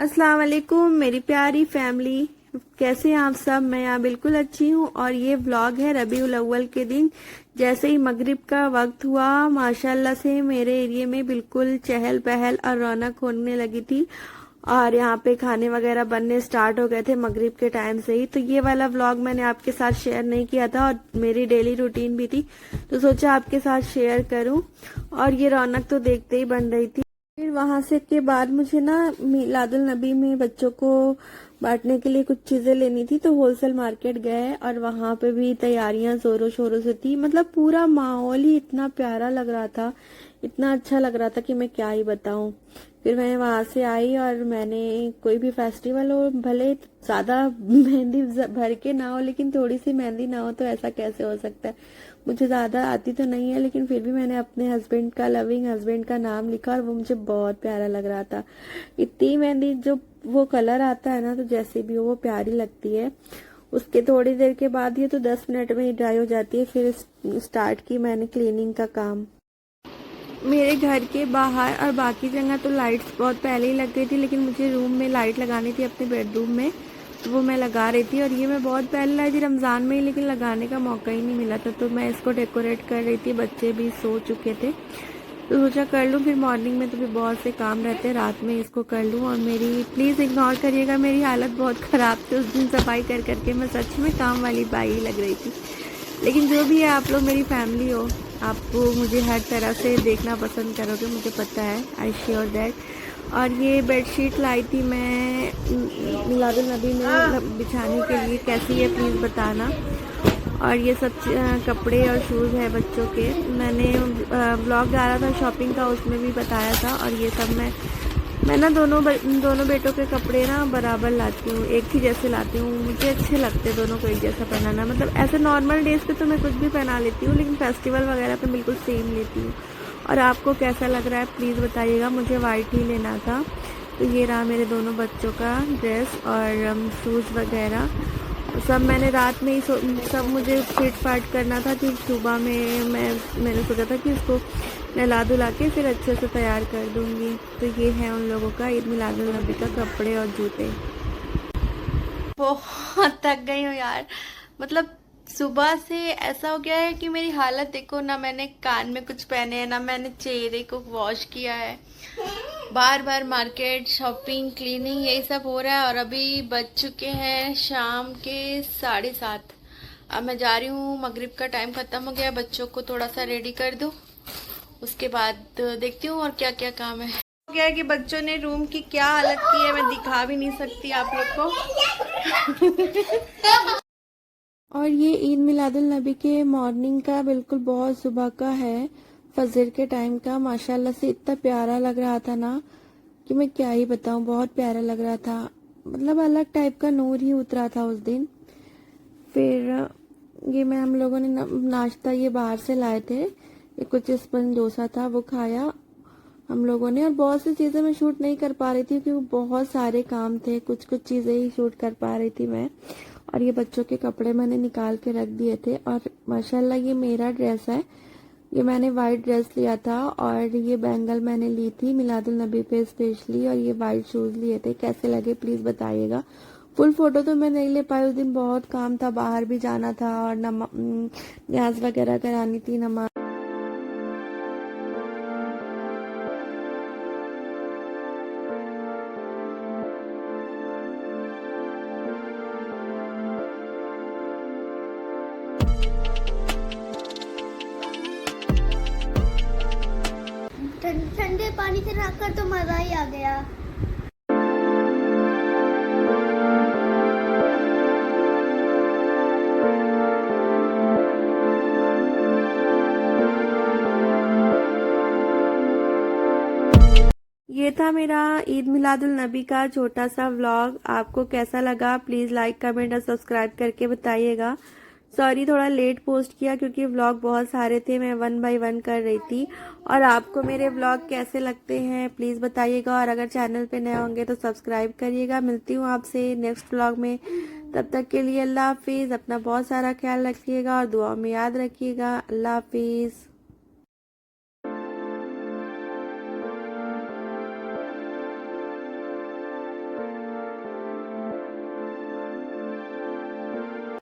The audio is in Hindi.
अस्सलाम वालेकुम मेरी प्यारी फैमिली, कैसे हैं आप सब। मैं यहाँ बिल्कुल अच्छी हूँ। और ये व्लॉग है रबीउल अव्वल के दिन। जैसे ही मगरिब का वक्त हुआ, माशाल्लाह से मेरे एरिया में बिल्कुल चहल पहल और रौनक होने लगी थी। और यहाँ पे खाने वगैरह बनने स्टार्ट हो गए थे मगरिब के टाइम से ही। तो ये वाला व्लॉग मैंने आपके साथ शेयर नहीं किया था और मेरी डेली रूटीन भी थी, तो सोचा आपके साथ शेयर करूँ। और ये रौनक तो देखते ही बन रही थी। फिर वहां से के बाद मुझे ना मिलादुल नबी में बच्चों को बांटने के लिए कुछ चीजें लेनी थी, तो होलसेल मार्केट गए और वहां पे भी तैयारियां जोरों शोरों से थी। मतलब पूरा माहौल ही इतना प्यारा लग रहा था, इतना अच्छा लग रहा था कि मैं क्या ही बताऊं। फिर मैं वहां से आई और मैंने कोई भी फेस्टिवल हो, भले ज्यादा मेहंदी भर के ना हो लेकिन थोड़ी सी मेहंदी ना हो तो ऐसा कैसे हो सकता है। मुझे ज्यादा आती तो नहीं है, लेकिन फिर भी मैंने अपने हस्बैंड का, लविंग हस्बैंड का नाम लिखा और वो मुझे बहुत प्यारा लग रहा था। इतनी मेहंदी जो वो कलर आता है ना, तो जैसे भी हो वो प्यारी लगती है। उसके थोड़ी देर के बाद ये तो 10 मिनट में ही ड्राई हो जाती है। फिर स्टार्ट की मैंने क्लीनिंग का काम। मेरे घर के बाहर और बाकी जगह तो लाइट्स बहुत पहले ही लग गई थी, लेकिन मुझे रूम में लाइट लगानी थी अपने बेडरूम में, तो वो मैं लगा रही थी। और ये मैं बहुत पहले लाई थी रमज़ान में ही, लेकिन लगाने का मौका ही नहीं मिला था, तो मैं इसको डेकोरेट कर रही थी। बच्चे भी सो चुके थे तो सोचा कर लूँ। फिर मॉर्निंग में तो भी बहुत से काम रहते हैं, रात में इसको कर लूँ। और मेरी प्लीज़ इग्नोर करिएगा, मेरी हालत बहुत ख़राब थी उस दिन सफाई कर करके। मैं सच में काम वाली बाई ही लग रही थी। लेकिन जो भी है, आप लोग मेरी फैमिली हो, आपको मुझे हर तरह से देखना पसंद करोगे, मुझे पता है, आई श्योर दैट। और ये बेडशीट लाई थी मैं मिलादुल नबी में बिछाने के लिए, कैसी है प्लीज़ बताना। और ये सब कपड़े और शूज़ है बच्चों के। मैंने ब्लॉग डाला था शॉपिंग का, उसमें भी बताया था। और ये सब मैं ना दोनों बेटों के कपड़े ना बराबर लाती हूँ, एक ही जैसे लाती हूँ। मुझे अच्छे लगते दोनों को एक जैसा पहनाना। मतलब ऐसे नॉर्मल डेज पे तो मैं कुछ भी पहना लेती हूँ, लेकिन फेस्टिवल वगैरह पे बिल्कुल सेम लेती हूँ। और आपको कैसा लग रहा है प्लीज़ बताइएगा। मुझे वाइट ही लेना था। तो ये रहा मेरे दोनों बच्चों का ड्रेस और शूज़ वगैरह सब मैंने रात में ही सब मुझे फिट फाट करना था कि सुबह में मैंने सोचा था कि इसको नहला धुला के फिर अच्छे से तैयार कर दूंगी। तो ये है उन लोगों का ईद मिलादुल नबी का कपड़े और जूते। बहुत थक गई हूँ यार। मतलब सुबह से ऐसा हो गया है कि मेरी हालत देखो ना, मैंने कान में कुछ पहने हैं ना, मैंने चेहरे को वॉश किया है। बार बार मार्केट, शॉपिंग, क्लीनिंग यही सब हो रहा है। और अभी बज चुके हैं शाम के 7:30। अब मैं जा रही हूँ, मगरिब का टाइम खत्म हो गया, बच्चों को थोड़ा सा रेडी कर दूँ, उसके बाद देखती हूँ और क्या क्या काम है। हो गया है कि बच्चों ने रूम की क्या हालत की है, मैं दिखा भी नहीं सकती आप लोग को। और ये ईद मिलादुल नबी के मॉर्निंग का बिल्कुल बहुत सुबह का है, फजर के टाइम का। माशाल्लाह से इतना प्यारा लग रहा था ना कि मैं क्या ही बताऊं, बहुत प्यारा लग रहा था। मतलब अलग टाइप का नूर ही उतरा था उस दिन। फिर ये मैं हम लोगों ने नाश्ता ये बाहर से लाए थे, ये कुछ स्पंज डोसा था, वो खाया हम लोगों ने। और बहुत सी चीज़ें मैं शूट नहीं कर पा रही थी क्योंकि बहुत सारे काम थे, कुछ कुछ चीज़ें ही शूट कर पा रही थी मैं। और ये बच्चों के कपड़े मैंने निकाल के रख दिए थे। और माशाल्लाह ये मेरा ड्रेस है, ये मैंने वाइट ड्रेस लिया था। और ये बैंगल मैंने ली थी मिलादुल नबी पे स्पेशली। और ये वाइट शूज़ लिए थे। कैसे लगे प्लीज़ बताइएगा। फुल फोटो तो मैं नहीं ले पाई उस दिन, बहुत काम था, बाहर भी जाना था और न्याज वगैरह करानी थी, नमाज। ठंडे पानी से नहाकर तो मजा ही आ गया। ये था मेरा ईद मिलादुल नबी का छोटा सा व्लॉग। आपको कैसा लगा प्लीज़ लाइक, कमेंट और सब्सक्राइब करके बताइएगा। सॉरी थोड़ा लेट पोस्ट किया क्योंकि व्लॉग बहुत सारे थे, मैं 1 बाय 1 कर रही थी। और आपको मेरे व्लॉग कैसे लगते हैं प्लीज़ बताइएगा। और अगर चैनल पे नए होंगे तो सब्सक्राइब करिएगा। मिलती हूँ आपसे नेक्स्ट व्लॉग में, तब तक के लिए अल्लाह हाफिज़। अपना बहुत सारा ख्याल रखिएगा और दुआ में याद रखिएगा। अल्लाह हाफिज़।